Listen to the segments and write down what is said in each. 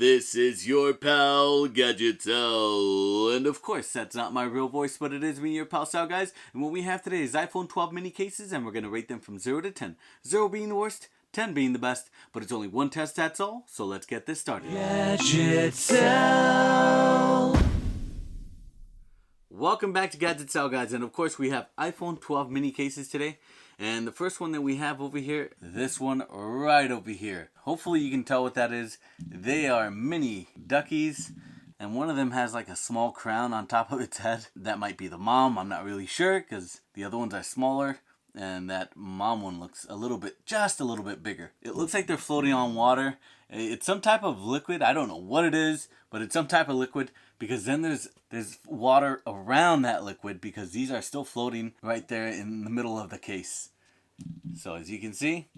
This is your pal, Gadget Sal. And of course, that's not my real voice, but it is me, your pal Sal, guys. And what we have today is iPhone 12 mini cases, and we're going to rate them from 0 to 10. 0 being the worst, 10 being the best, but it's only one test, that's all. So let's get this started. Gadget Sal. Welcome back to Gadget Sal, guys. And of course, we have iPhone 12 mini cases today. And the first one that we have over here, this one right over here. Hopefully you can tell what that is. They are mini duckies. And one of them has like a small crown on top of its head. That might be the mom. I'm not really sure because the other ones are smaller. And that mom one looks just a little bit bigger. It looks like they're floating on water. It's some type of liquid. I don't know what it is, but it's some type of liquid. Because then there's water around that liquid because these are still floating right there in the middle of the case. So as you can see,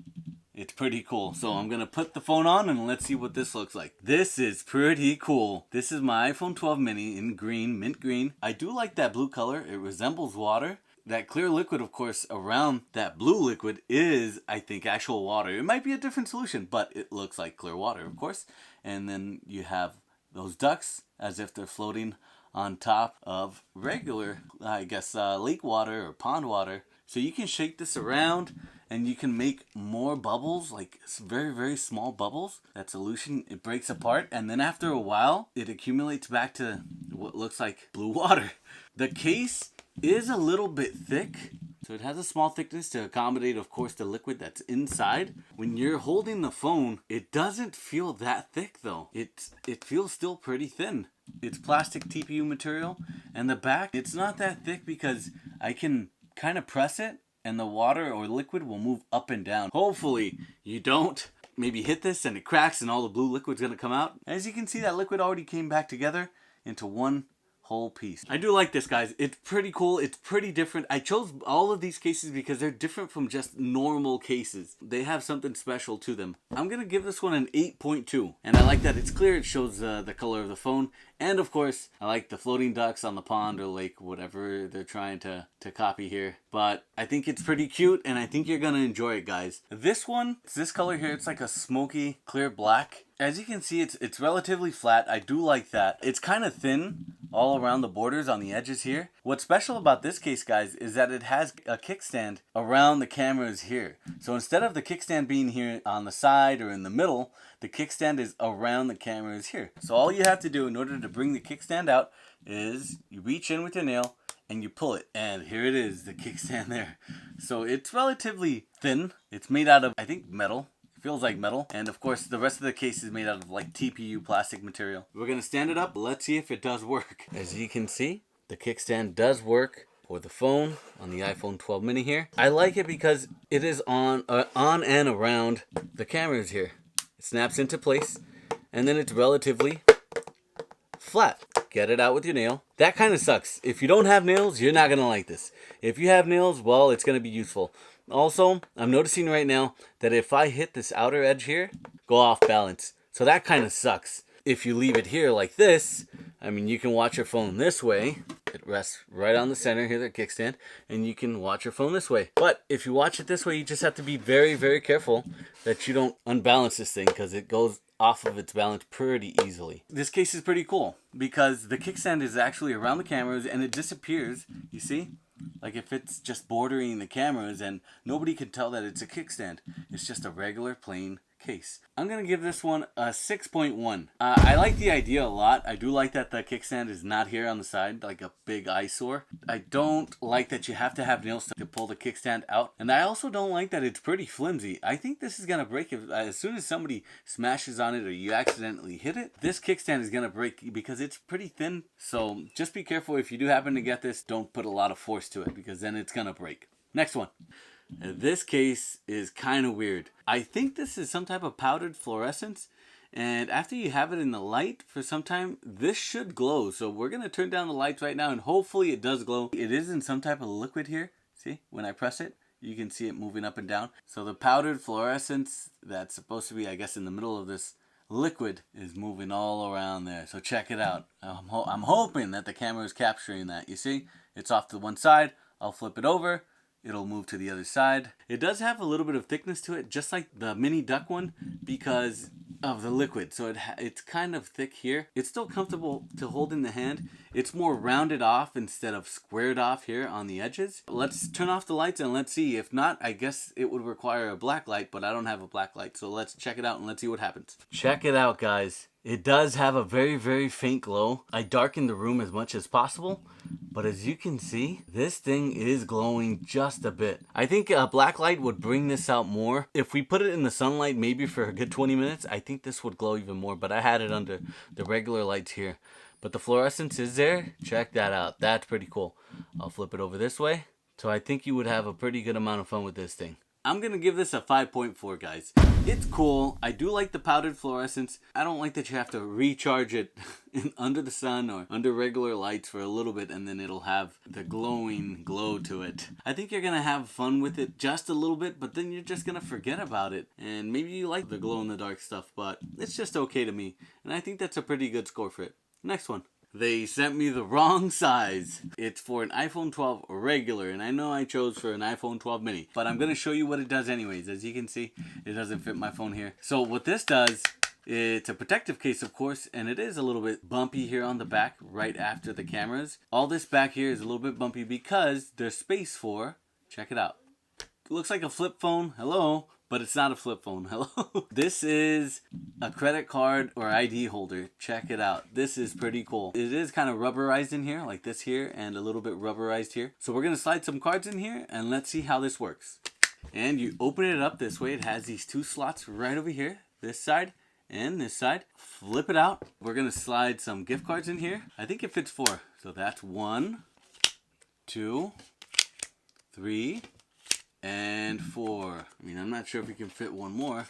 it's pretty cool. So I'm going to put the phone on and let's see what this looks like. This is pretty cool. This is my iPhone 12 mini in green, mint green. I do like that blue color. It resembles water. That clear liquid, of course, around that blue liquid is, I think, actual water. It might be a different solution, but it looks like clear water, of course. And then you have those ducks as if they're floating on top of regular, I guess, lake water or pond water. So you can shake this around and you can make more bubbles, like very, very small bubbles. That solution, it breaks apart. And then after a while, it accumulates back to what looks like blue water. The case is a little bit thick. So it has a small thickness to accommodate, of course, the liquid that's inside. When you're holding the phone, it doesn't feel that thick though. It feels still pretty thin. It's plastic TPU material. And the back, it's not that thick because I can kind of press it and the water or liquid will move up and down. Hopefully you don't maybe hit this and it cracks and all the blue liquid's gonna come out. As you can see, that liquid already came back together into one whole piece. I do like this, guys. It's pretty cool. It's pretty different. I chose all of these cases because they're different from just normal cases. They have something special to them. I'm gonna give this one an 8.2, and I like that it's clear. It shows the color of the phone, and of course I like the floating ducks on the pond or lake, whatever they're trying to copy here. But I think it's pretty cute, and I think you're gonna enjoy it, guys. This one, it's this color here. It's like a smoky clear black. As you can see, it's relatively flat. I do like that. It's kind of thin all around the borders on the edges here. What's special about this case, guys, is that it has a kickstand around the cameras here. So instead of the kickstand being here on the side or in the middle, the kickstand is around the cameras here. So all you have to do in order to bring the kickstand out is you reach in with your nail and you pull it. And here it is, the kickstand there. So it's relatively thin. It's made out of, I think, metal. Feels like metal. And of course, the rest of the case is made out of like TPU plastic material. We're going to stand it up. Let's see if it does work. As you can see, the kickstand does work for the phone on the iPhone 12 mini here. I like it because it is on and around the cameras here. It snaps into place and then it's relatively flat. Get it out with your nail. That kind of sucks. If you don't have nails, you're not going to like this. If you have nails, well, it's going to be useful. Also, I'm noticing right now that if I hit this outer edge here, go off balance. So that kind of sucks. If you leave it here like this, I mean, you can watch your phone this way. It rests right on the center here, the kickstand, and you can watch your phone this way. But if you watch it this way, you just have to be very, very careful that you don't unbalance this thing because it goes off of its balance pretty easily. This case is pretty cool because the kickstand is actually around the cameras and it disappears, you see? Like if it's just bordering the cameras and nobody can tell that it's a kickstand. It's just a regular plain case. I'm going to give this one a 6.1. I like the idea a lot. I do like that the kickstand is not here on the side like a big eyesore. I don't like that you have to have nails to pull the kickstand out. And I also don't like that it's pretty flimsy. I think this is going to break as soon as somebody smashes on it or you accidentally hit it. This kickstand is going to break because it's pretty thin. So just be careful if you do happen to get this. Don't put a lot of force to it because then it's going to break. Next one. This case is kind of weird. I think this is some type of powdered fluorescence. And after you have it in the light for some time, this should glow. So we're going to turn down the lights right now and hopefully it does glow. It is in some type of liquid here. See, when I press it, you can see it moving up and down. So the powdered fluorescence that's supposed to be, I guess, in the middle of this liquid is moving all around there. So check it out. I'm hoping that the camera is capturing that. You see, it's off to one side. I'll flip it over. It'll move to the other side. It does have a little bit of thickness to it, just like the mini duck one, because of the liquid, so it's kind of thick here. It's still comfortable to hold in the hand. It's more rounded off instead of squared off here on the edges. Let's turn off the lights and let's see. If not, I guess it would require a black light, but I don't have a black light, so let's check it out and let's see what happens. Check it out, guys. It does have a very, very faint glow. I darkened the room as much as possible, but as you can see, this thing is glowing just a bit. I think a black light would bring this out more. If we put it in the sunlight maybe for a good 20 minutes, I think this would glow even more, but I had it under the regular lights here. But the fluorescence is there. Check that out. That's pretty cool. I'll flip it over this way. So I think you would have a pretty good amount of fun with this thing. I'm going to give this a 5.4, guys. It's cool. I do like the powdered fluorescence. I don't like that you have to recharge it under the sun or under regular lights for a little bit and then it'll have the glowing glow to it. I think you're going to have fun with it just a little bit, but then you're just going to forget about it. And maybe you like the glow in the dark stuff, but it's just okay to me. And I think that's a pretty good score for it. Next one. They sent me the wrong size. It's for an iPhone 12 regular, and I know I chose for an iPhone 12 mini, but I'm going to show you what it does anyways. As you can see, it doesn't fit my phone here. So what this does, it's a protective case, of course, and it is a little bit bumpy here on the back right after the cameras. All this back here is a little bit bumpy because there's space for, check it out. It looks like a flip phone. Hello. But it's not a flip phone. Hello. This is a credit card or ID holder. Check it out. This is pretty cool. It is kind of rubberized in here, like this here, and a little bit rubberized here. So we're going to slide some cards in here, and let's see how this works. And you open it up this way. It has these two slots right over here, this side and this side. Flip it out. We're going to slide some gift cards in here. I think it fits 4. So that's 1, 2, 3, and 4. I mean, I'm not sure if we can fit one more.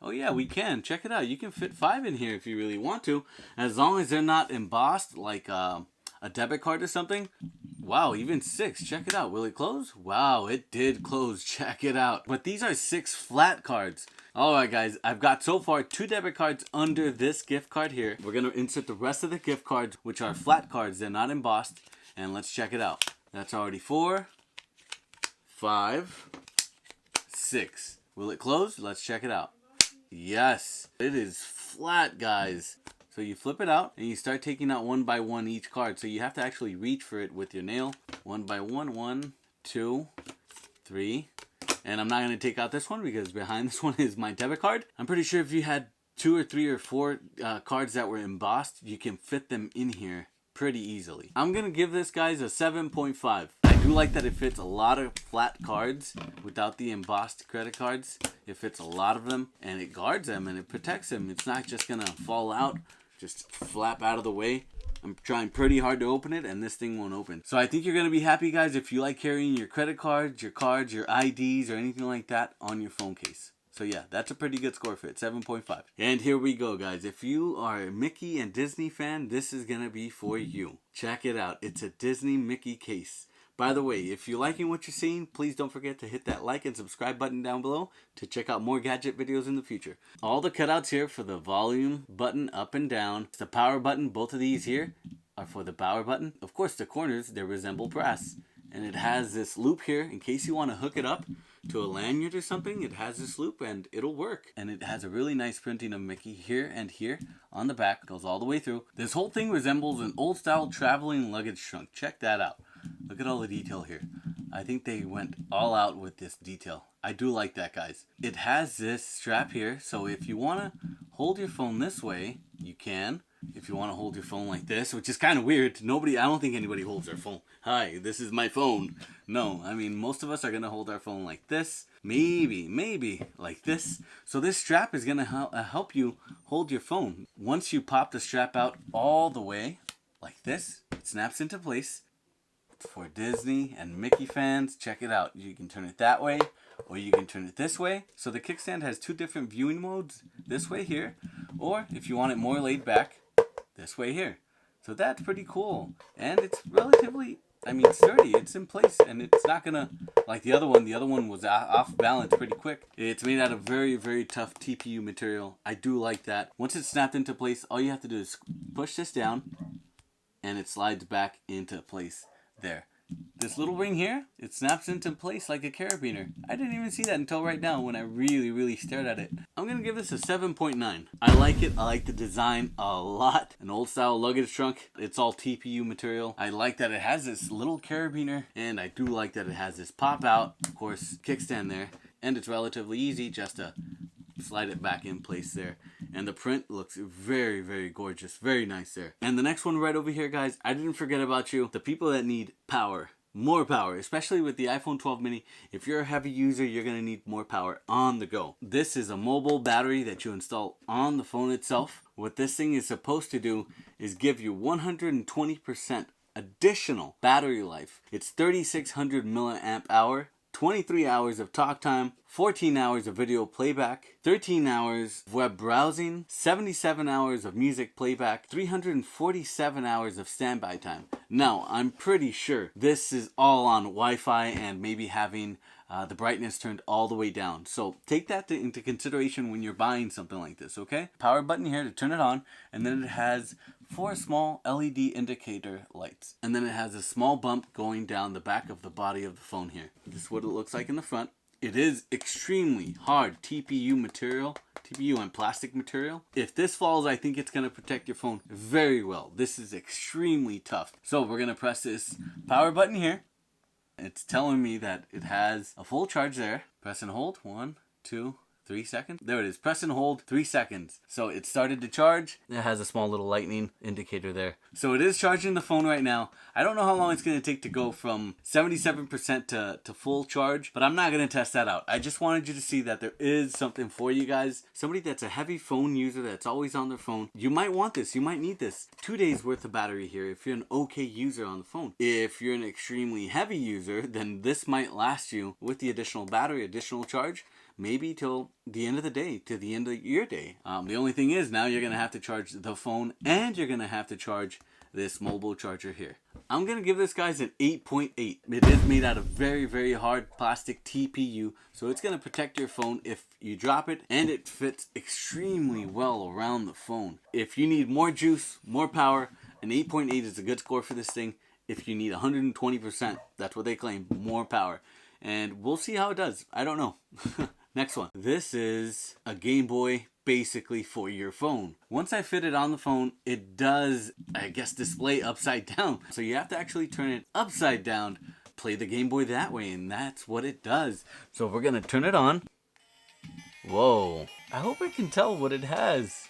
Oh yeah, we can. Check it out. You can fit 5 in here if you really want to. As long as they're not embossed like a debit card or something. Wow, even 6. Check it out. Will it close? Wow, it did close. Check it out. But these are 6 flat cards. Alright guys, I've got so far 2 debit cards under this gift card here. We're going to insert the rest of the gift cards, which are flat cards. They're not embossed. And let's check it out. That's already 4. 5, 6. Will it close? Let's check it out. Yes, it is flat, guys. So you flip it out and you start taking out one by one each card. So you have to actually reach for it with your nail. One by one. 1, 2, 3. And I'm not going to take out this one because behind this one is my debit card. I'm pretty sure if you had 2 or 3 or 4 cards that were embossed, you can fit them in here pretty easily. I'm going to give this, guys, a 7.5. I do like that it fits a lot of flat cards without the embossed credit cards. It fits a lot of them and it guards them and it protects them. It's not just going to fall out, just flap out of the way. I'm trying pretty hard to open it and this thing won't open. So I think you're going to be happy, guys, if you like carrying your credit cards, your IDs, or anything like that on your phone case. So yeah, that's a pretty good score for it, 7.5. And here we go, guys. If you are a Mickey and Disney fan, this is going to be for you. Check it out. It's a Disney Mickey case. By the way, if you're liking what you're seeing, please don't forget to hit that like and subscribe button down below to check out more gadget videos in the future. All the cutouts here for the volume button up and down. The power button, both of these here are for the power button. Of course, the corners, they resemble brass. And it has this loop here in case you want to hook it up to a lanyard or something. It has this loop and it'll work. And it has a really nice printing of Mickey here and here on the back. It goes all the way through. This whole thing resembles an old style traveling luggage trunk. Check that out. Look at all the detail here. I think they went all out with this detail. I do like that, guys. It has this strap here. So if you want to hold your phone this way, you can. If you want to hold your phone like this, which is kind of weird. I don't think anybody holds their phone. Hi, this is my phone. No, I mean, most of us are going to hold our phone like this. Maybe like this. So this strap is going to help you hold your phone. Once you pop the strap out all the way, like this, it snaps into place. For Disney and Mickey fans, check it out. You can turn it that way, or you can turn it this way. So the kickstand has 2 different viewing modes. This way here, or if you want it more laid back, this way here. So that's pretty cool. And it's relatively, sturdy. It's in place and it's not gonna, like the other one. The other one was off balance pretty quick. It's made out of very, very tough TPU material. I do like that. Once it's snapped into place, all you have to do is push this down and it slides back into place there. this little ring here, it snaps into place like a carabiner. I didn't even see that until right now when I really stared at it. I'm gonna give this a 7.9. I like it. I like the design a lot. An old style luggage trunk. It's all TPU material. I like that it has this little carabiner, and I do like that it has this pop out, of course, kickstand there, and it's relatively easy just to slide it back in place there. And the print looks very gorgeous. Very nice there. And the next one right over here, guys, I didn't forget about you. The people that need power. More power, especially with the iPhone 12 mini. If you're a heavy user, you're going to need more power on the go. This is a mobile battery that you install on the phone itself. What this thing is supposed to do is give you 120% additional battery life. It's 3600 milliamp hour, 23 hours of talk time, 14 hours of video playback, 13 hours of web browsing, 77 hours of music playback, 347 hours of standby time. Now, I'm pretty sure this is all on Wi-Fi and maybe having the brightness turned all the way down. So take that into consideration when you're buying something like this, okay? Power button here to turn it on, and then it has 4 small LED indicator lights. And then it has a small bump going down the back of the body of the phone here. This is what it looks like in the front. It is extremely hard TPU material, TPU and plastic material. If this falls, I think it's going to protect your phone very well. This is extremely tough. So we're going to press this power button here. It's telling me that it has a full charge there. Press and hold. 1, 2, 3 seconds. There it is. Press and hold 3 seconds. So it started to charge. It has a small little lightning indicator there. So it is charging the phone right now. I don't know how long it's going to take to go from 77% to full charge, but I'm not going to test that out. I just wanted you to see that there is something for you guys. Somebody that's a heavy phone user that's always on their phone, you might want this. You might need this. 2 days worth of battery here if you're an okay user on the phone. If you're an extremely heavy user, then this might last you with the additional battery, additional charge, maybe till the end of the day, to the end of your day. The only thing is now you're going to have to charge the phone and you're going to have to charge this mobile charger here. I'm going to give this guys an 8.8. It is made out of very hard plastic TPU, so it's going to protect your phone if you drop it, and it fits extremely well around the phone. If you need more juice, more power, an 8.8 is a good score for this thing. If you need 120%, that's what they claim, more power. And we'll see how it does. I don't know. Next one. This is a Gameboy basically for your phone. Once I fit it on the phone, it does, I guess, display upside down. So you have to actually turn it upside down, play the Gameboy that way, and that's what it does. So we're going to turn it on. Whoa. I hope I can tell what it has.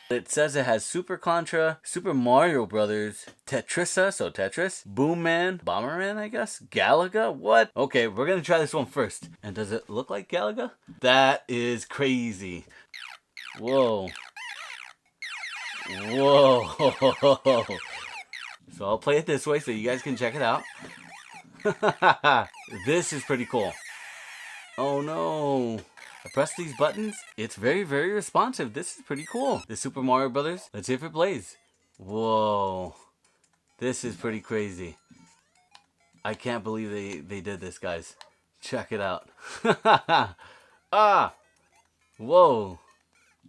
It says it has Super Contra, Super Mario Brothers, Tetrisa, so Tetris, Boom Man, Bomberman, I guess, Galaga, what? Okay, we're gonna try this one first. And does it look like Galaga? That is crazy. Whoa. Whoa. So I'll play it this way so you guys can check it out. This is pretty cool. Oh no. I press these buttons. It's very responsive. This is pretty cool. The Super Mario Brothers. Let's see if it plays. Whoa. This is pretty crazy. I can't believe they did this, guys. Check it out. Ah. Whoa.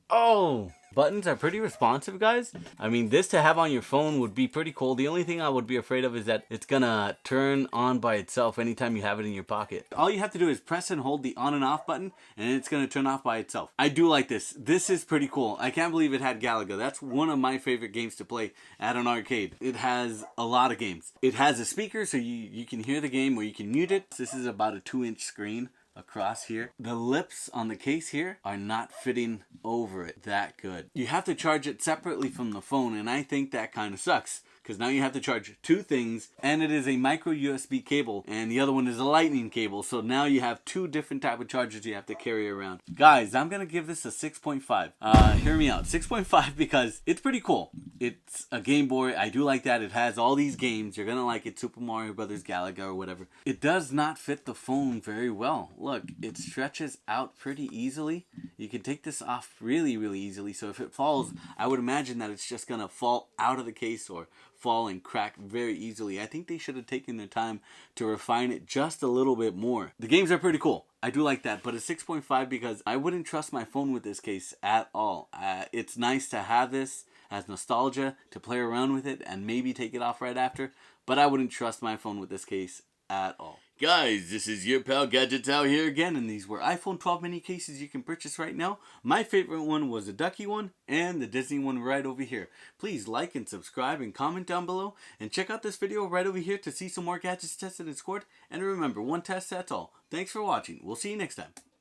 Oh. Buttons are pretty responsive, guys. I mean, this to have on your phone would be pretty cool. The only thing I would be afraid of is that it's gonna turn on by itself anytime you have it in your pocket. All you have to do is press and hold the on and off button, and it's gonna turn off by itself. I do like this. This is pretty cool. I can't believe it had Galaga. That's one of my favorite games to play at an arcade. It has a lot of games. It has a speaker, so you can hear the game or you can mute it. This is about a 2-inch screen across here. The lips on the case here are not fitting over it that good. You have to charge it separately from the phone, and I think that kind of sucks because now you have to charge 2 things, and it is a micro USB cable and the other one is a lightning cable, so now you have 2 different type of chargers you have to carry around. Guys, I'm gonna give this a 6.5. Hear me out. 6.5 because it's pretty cool. It's a Game Boy. I do like that. It has all these games. You're gonna like it. Super Mario Brothers, Galaga, or whatever. It does not fit the phone very well. Look, it stretches out pretty easily. You can take this off really easily, so if it falls, I would imagine that it's just gonna fall out of the case or fall and crack very easily. I think they should have taken their time to refine it just a little bit more. The games are pretty cool. I do like that, but a 6.5 because I wouldn't trust my phone with this case at all. It's nice to have this as nostalgia to play around with it and maybe take it off right after, but I wouldn't trust my phone with this case at all. Guys, this is your pal Gadget Sal here again, and these were iPhone 12 mini cases you can purchase right now. My favorite one was the Ducky one and the Disney one right over here. Please like and subscribe and comment down below, and check out this video right over here to see some more gadgets tested and scored. And remember, one test, that's all. Thanks for watching. We'll see you next time.